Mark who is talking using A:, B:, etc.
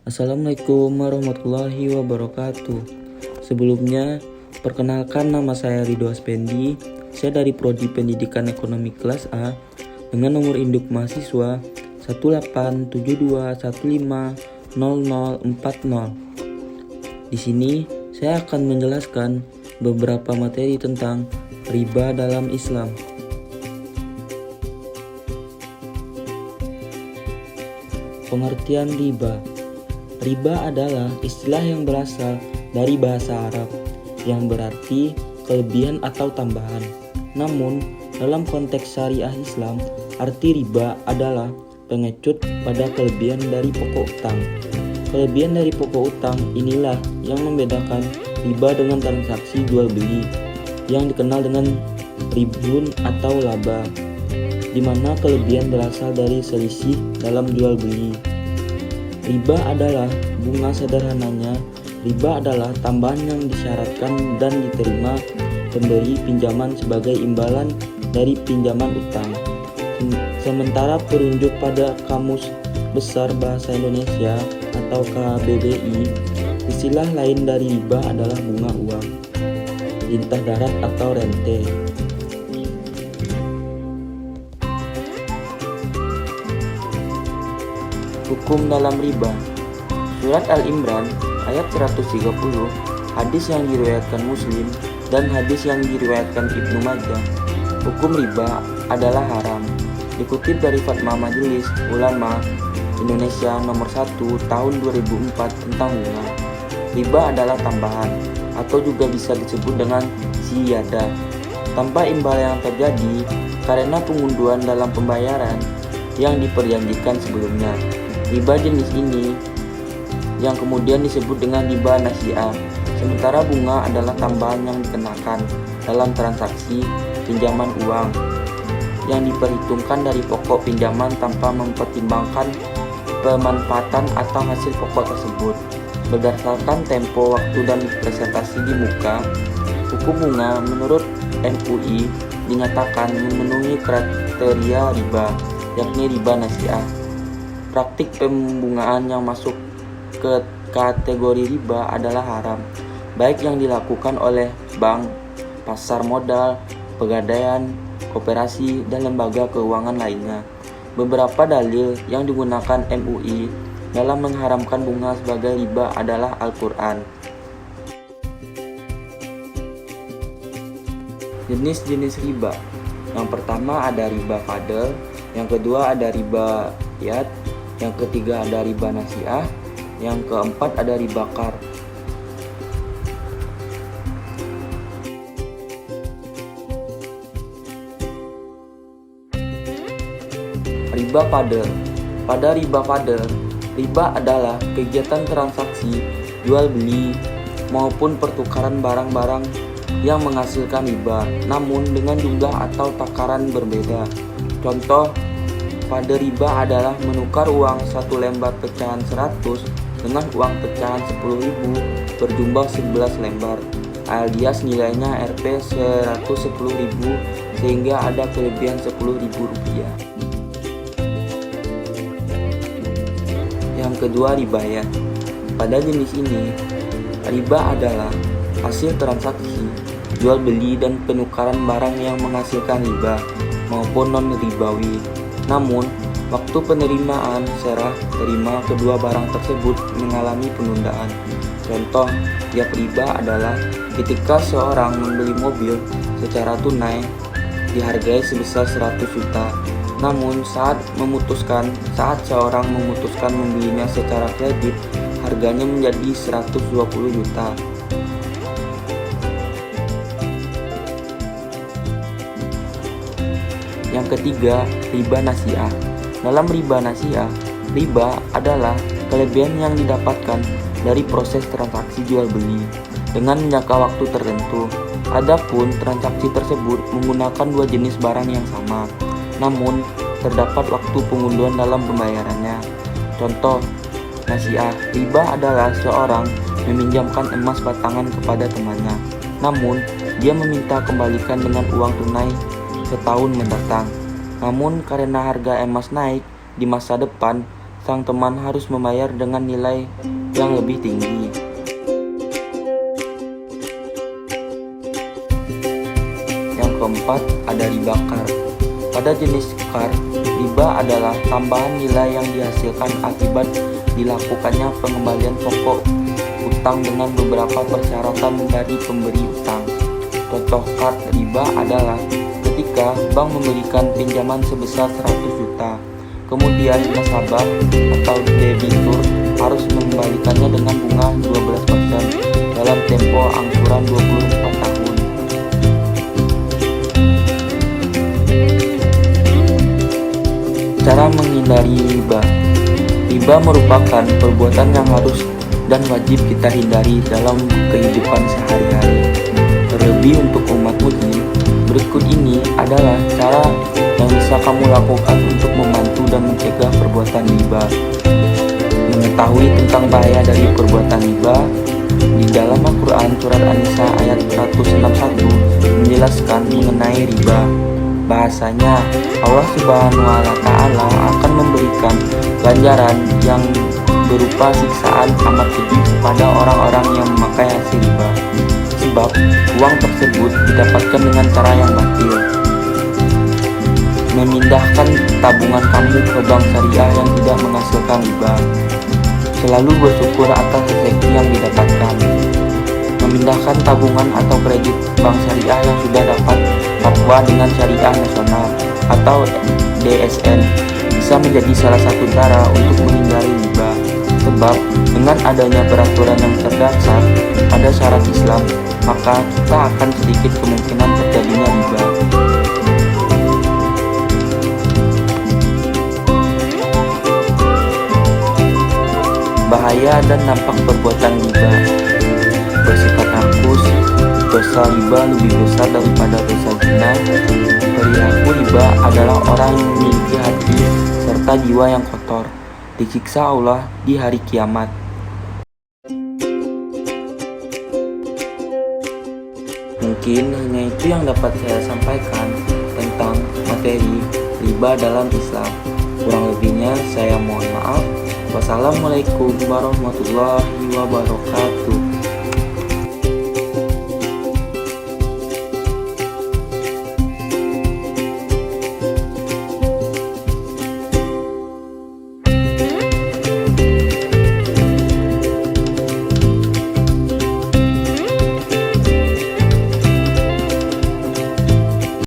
A: Assalamualaikum warahmatullahi wabarakatuh. Sebelumnya, perkenalkan nama saya Ridho Aspendi. Saya dari Prodi Pendidikan Ekonomi kelas A dengan nomor induk mahasiswa 18721500040. Di sini saya akan menjelaskan beberapa materi tentang riba dalam Islam. Pengertian riba. Riba adalah istilah yang berasal dari bahasa Arab yang berarti kelebihan atau tambahan. Namun, dalam konteks syariah Islam, arti riba adalah pengecut pada kelebihan dari pokok utang. Kelebihan dari pokok utang inilah yang membedakan riba dengan transaksi jual beli yang dikenal dengan ribun atau laba, di mana kelebihan berasal dari selisih dalam jual beli. Riba adalah bunga. Sederhananya, riba adalah tambahan yang disyaratkan dan diterima pemberi pinjaman sebagai imbalan dari pinjaman utang. Sementara perujuk pada Kamus Besar Bahasa Indonesia atau KBBI, istilah lain dari riba adalah bunga uang, lintah darat atau rente. Hukum dalam riba. Surat Al-Imran ayat 130, hadis yang diriwayatkan Muslim dan hadis yang diriwayatkan Ibnu Majah. Hukum riba adalah haram. Dikutip dari Fatwa Majelis Ulama Indonesia nomor 1 tahun 2004 tentang bunga. Riba adalah tambahan atau juga bisa disebut dengan ziyadah, tanpa imbal yang terjadi karena pengunduhan dalam pembayaran yang diperjanjikan sebelumnya. Riba jenis ini yang kemudian disebut dengan riba nasi'ah. Sementara bunga adalah tambahan yang dikenakan dalam transaksi pinjaman uang yang diperhitungkan dari pokok pinjaman tanpa mempertimbangkan pemanfaatan atau hasil pokok tersebut. Berdasarkan tempo, waktu, dan presentasi di muka, hukum bunga menurut MUI dinyatakan memenuhi kriteria riba, yakni riba nasi'ah. Praktik pembungaan yang masuk ke kategori riba adalah haram, baik yang dilakukan oleh bank, pasar modal, pegadaian, koperasi, dan lembaga keuangan lainnya. Beberapa dalil yang digunakan MUI dalam mengharamkan bunga sebagai riba adalah Al-Quran. Jenis-jenis riba. Yang pertama ada riba fadl, yang kedua ada riba yad, yang ketiga ada riba nasi'ah, yang keempat ada riba qar. Riba fadl. Pada riba fadl, riba adalah kegiatan transaksi jual beli maupun pertukaran barang-barang yang menghasilkan riba, namun dengan jumlah atau takaran berbeda. Contoh pada riba adalah menukar uang 1 lembar pecahan 100 dengan uang pecahan 10.000 berjumlah 11 lembar, alias nilainya Rp 110.000 sehingga ada kelebihan Rp10.000. Yang kedua, riba yad. Pada jenis ini, riba adalah hasil transaksi jual beli dan penukaran barang yang menghasilkan riba maupun non-ribawi. Namun, waktu penerimaan serah terima kedua barang tersebut mengalami penundaan. Contoh tiap riba adalah ketika seorang membeli mobil secara tunai dihargai sebesar 100 juta. Namun saat seorang memutuskan membelinya secara kredit, harganya menjadi 120 juta. Yang ketiga, riba nasi'ah. Dalam riba nasi'ah, riba adalah kelebihan yang didapatkan dari proses transaksi jual beli dengan jangka waktu tertentu. Adapun transaksi tersebut menggunakan dua jenis barang yang sama, namun terdapat waktu pengunduhan dalam pembayarannya. Contoh nasi'ah, riba adalah seorang meminjamkan emas batangan kepada temannya, namun dia meminta kembalikan dengan uang tunai setahun mendatang. Namun karena harga emas naik di masa depan, sang teman harus membayar dengan nilai yang lebih tinggi. Yang keempat, ada riba kar. Pada jenis kar, riba adalah tambahan nilai yang dihasilkan akibat dilakukannya pengembalian pokok utang dengan beberapa persyaratan dari pemberi utang. Contoh kar riba adalah ketika bank memberikan pinjaman sebesar 100 juta, kemudian nasabah atau debitur harus mengembalikannya dengan bunga 12% dalam tempo angsuran 24 tahun. Cara menghindari riba. Riba merupakan perbuatan yang harus dan wajib kita hindari dalam kehidupan sehari-hari. Terlebih untuk umat muslim, berikut ini adalah cara yang bisa kamu lakukan untuk membantu dan mencegah perbuatan riba. Mengetahui tentang bahaya dari perbuatan riba, di dalam Al-Quran surat An-Nisa ayat 161 menjelaskan mengenai riba. Bahasanya Allah Subhanahu wa Ta'ala akan memberikan ganjaran yang berupa siksaan amat keji kepada orang-orang yang memakai hasil riba, sebab uang tersebut didapatkan dengan cara yang batil. Memindahkan tabungan kamu ke bank syariah yang tidak menghasilkan riba. Selalu bersyukur atas rezeki yang didapatkan. Memindahkan tabungan atau kredit bank syariah yang sudah dapat fatwa dengan syariah nasional atau DSN bisa menjadi salah satu cara untuk menghindari riba. Sebab dengan adanya peraturan yang terdaftar pada syarat Islam, maka kita akan sedikit kemungkinan terjadinya riba. Bahaya dan dampak perbuatan riba. Bersikap rakus, dosa riba lebih besar daripada dosa zina. Perilaku riba adalah orang yang memiliki hati serta jiwa yang kotor, disiksa Allah di hari kiamat. Mungkin hanya itu yang dapat saya sampaikan tentang materi riba dalam Islam. Kurang lebihnya saya mohon maaf. Wassalamualaikum warahmatullahi wabarakatuh.